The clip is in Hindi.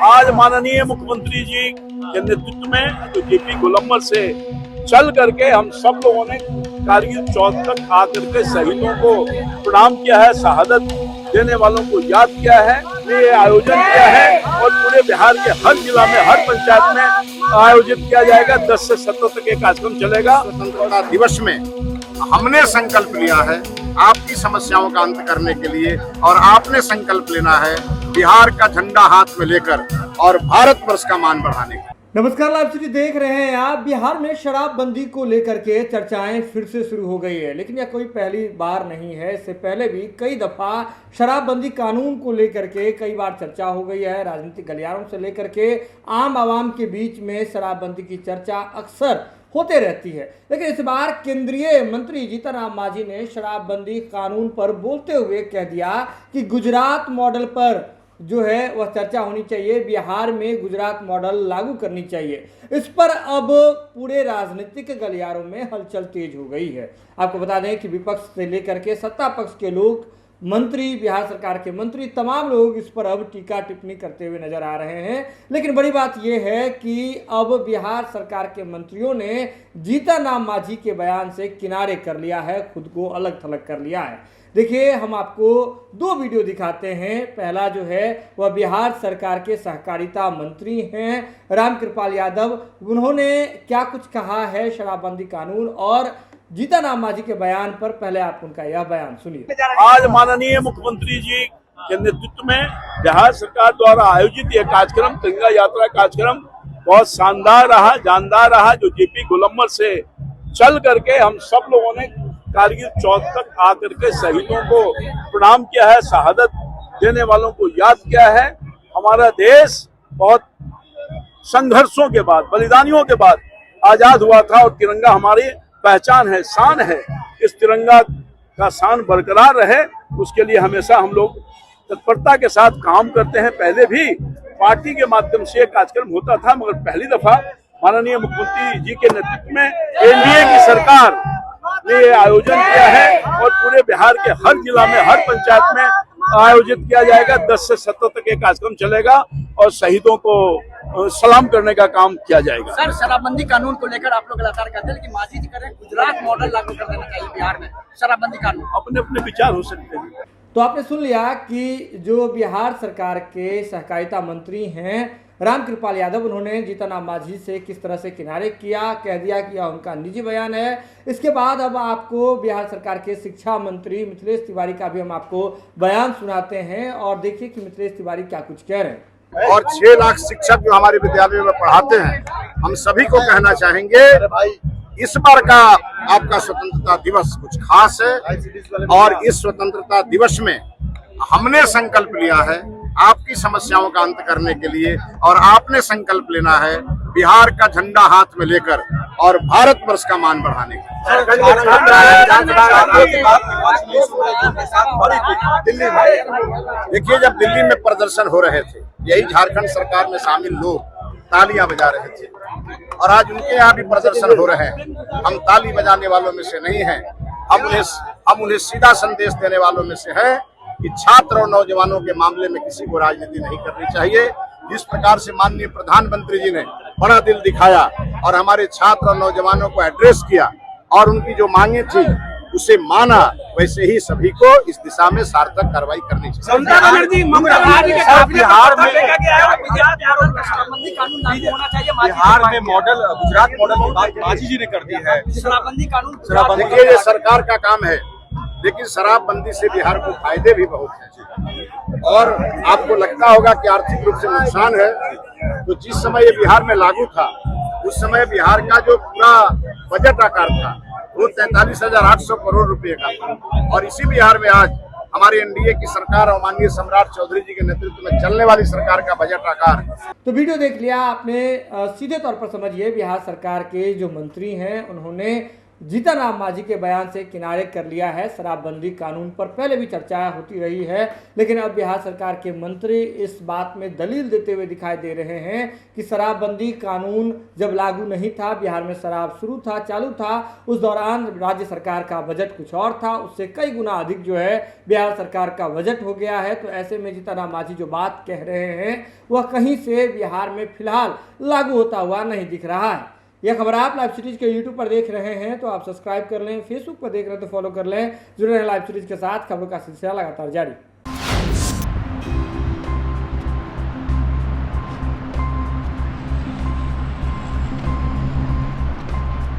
आज माननीय मुख्यमंत्री जी के नेतृत्व में जो जेपी गोलंबर से चल करके हम सब लोगों ने कारगिल चौक तक आकर के शहीदों को प्रणाम किया है, शहादत देने वालों को याद किया है। ये आयोजन किया है और पूरे बिहार के हर जिला में, हर पंचायत में आयोजित किया जाएगा। 10 से 17 तक ये कार्यक्रम चलेगा। स्वतंत्रता दिवस में हमने संकल्प लिया है आपकी समस्याओं का अंत करने के लिए, और आपने संकल्प लेना है बिहार का झंडा हाथ में लेकर और भारत वर्ष का मान बढ़ाने का। नमस्कार, लाइव सीरीज देख रहे हैं आप। बिहार में शराबबंदी को लेकर के चर्चाएं फिर से शुरू हो गई है, लेकिन यह कोई पहली बार नहीं है। इससे पहले भी कई दफा शराबबंदी कानून को लेकर के कई बार चर्चा हो गई है। राजनीतिक गलियारों से लेकर के आम आवाम के बीच में शराबबंदी की चर्चा अक्सर होते रहती है, लेकिन इस बार केंद्रीय मंत्री जीतन राम मांझी ने शराबबंदी कानून पर बोलते हुए कह दिया कि गुजरात मॉडल पर जो है वह चर्चा होनी चाहिए, बिहार में गुजरात मॉडल लागू करनी चाहिए। इस पर अब पूरे राजनीतिक गलियारों में हलचल तेज हो गई है। आपको बता दें कि विपक्ष से लेकर के सत्ता पक्ष के लोग, मंत्री, बिहार सरकार के मंत्री, तमाम लोग इस पर अब टीका टिप्पणी करते हुए नजर आ रहे हैं। लेकिन बड़ी बात यह है कि अब बिहार सरकार के मंत्रियों ने जीतन राम मांझी के बयान से किनारे कर लिया है, खुद को अलग थलग कर लिया है। देखिए, हम आपको 2 वीडियो दिखाते हैं। पहला जो है वह बिहार सरकार के सहकारिता मंत्री हैं रामकृपाल यादव। उन्होंने क्या कुछ कहा है शराबबंदी कानून और जीतन राम मांझी के बयान पर। पहले आप उनका यह बयान सुनिए। आज माननीय मुख्यमंत्री जी के नेतृत्व में बिहार सरकार द्वारा आयोजित यह कार्यक्रम, तिरंगा यात्रा कार्यक्रम, बहुत शानदार रहा, जानदार रहा। जो जेपी गोलंबर से चल करके हम सब लोगों ने कारगिल चौक तक आकर के शहीदों को प्रणाम किया है, शहादत देने वालों को याद किया है। हमारा देश बहुत संघर्षों के बाद, बलिदानियों के बाद आजाद हुआ था और तिरंगा हमारी पहचान है, शान है। इस तिरंगा का शान बरकरार रहे, उसके लिए हमेशा हम लोग तत्परता के साथ काम करते हैं। पहले भी पार्टी के माध्यम से कार्यक्रम होता था, मगर पहली दफा माननीय मुख्यमंत्री जी के नेतृत्व में एनडीए की सरकार ने ये आयोजन किया है और पूरे बिहार के हर जिला में, हर पंचायत में आयोजित किया जाएगा। 10 से 17 तक ये कार्यक्रम चलेगा और शहीदों को सलाम करने का काम किया जाएगा। सर, शराबबंदी कानून को लेकर आप लोग लगातार कहते हैं कि मांझी जी करें गुजरात मॉडल लागू कर देना चाहिए बिहार में शराबबंदी कानून। अपने अपने विचार हो सकते हैं। तो आपने सुन लिया कि जो बिहार सरकार के सहकारिता मंत्री हैं रामकृपाल यादव, उन्होंने जीतन राम मांझी से किस तरह से किनारे किया, कह दिया कि यह उनका निजी बयान है। इसके बाद अब आपको बिहार सरकार के शिक्षा मंत्री मिथिलेश तिवारी का भी हम आपको बयान सुनाते हैं और देखिए कि मिथिलेश तिवारी क्या कुछ कह रहे हैं। और 6 लाख शिक्षक जो हमारे विद्यालयों में पढ़ाते हैं, हम सभी को कहना चाहेंगे इस बार का आपका स्वतंत्रता दिवस कुछ खास है, और इस स्वतंत्रता दिवस में हमने संकल्प लिया है आपकी समस्याओं का अंत करने के लिए, और आपने संकल्प लेना है बिहार का झंडा हाथ में लेकर और भारत वर्ष का मान बढ़ाने का। दिल्ली में देखिए, जब दिल्ली में प्रदर्शन हो रहे थे, यही झारखंड सरकार में शामिल लोग तालियां बजा रहे थे, और आज उनके यहाँ भी प्रदर्शन हो रहे हैं। हम ताली बजाने वालों में से नहीं हैं, हम उन्हें सीधा संदेश देने वालों में से हैं कि छात्र और नौजवानों के मामले में किसी को राजनीति नहीं करनी चाहिए। जिस प्रकार से माननीय प्रधानमंत्री जी ने बड़ा दिल दिखाया और हमारे छात्र और नौजवानों को एड्रेस किया और उनकी जो मांगे थी उसे माना, वैसे ही सभी को इस दिशा में सार्थक कार्रवाई करनी चाहिए। बिहार में मॉडल, गुजरात मॉडल की बात मांझी जी ने कर दी है। शराबबंदी कानून देखिए, ये सरकार का काम है, लेकिन शराबबंदी से बिहार को फायदे भी बहुत हैं। और आपको लगता होगा कि आर्थिक रूप से नुकसान है, तो जिस समय ये बिहार में लागू था उस समय बिहार का जो पूरा बजट आकार था वो 43,800 करोड़ रुपए का था, और इसी बिहार में आज हमारी एनडीए की सरकार और माननीय सम्राट चौधरी जी के नेतृत्व में चलने वाली सरकार का बजट आकार। तो वीडियो देख लिया आपने। सीधे तौर पर समझिए, बिहार सरकार के जो मंत्री हैं उन्होंने जीतन राम मांझी के बयान से किनारे कर लिया है। शराबबंदी कानून पर पहले भी चर्चा होती रही है, लेकिन अब बिहार सरकार के मंत्री इस बात में दलील देते हुए दिखाई दे रहे हैं कि शराबबंदी कानून जब लागू नहीं था, बिहार में शराब शुरू था, चालू था, उस दौरान राज्य सरकार का बजट कुछ और था, उससे कई गुना अधिक जो है बिहार सरकार का बजट हो गया है। तो ऐसे में जीतन राम मांझी जो बात कह रहे हैं वह कहीं से बिहार में फिलहाल लागू होता हुआ नहीं दिख रहा है। यह खबर आप लाइव सीरीज के यूट्यूब पर देख रहे हैं तो आप सब्सक्राइब कर लें, फेसबुक पर देख रहे हैं तो फॉलो कर लें। जुड़े रहें लाइव सीरीज के साथ, खबरों का सिलसिला लगातार जारी।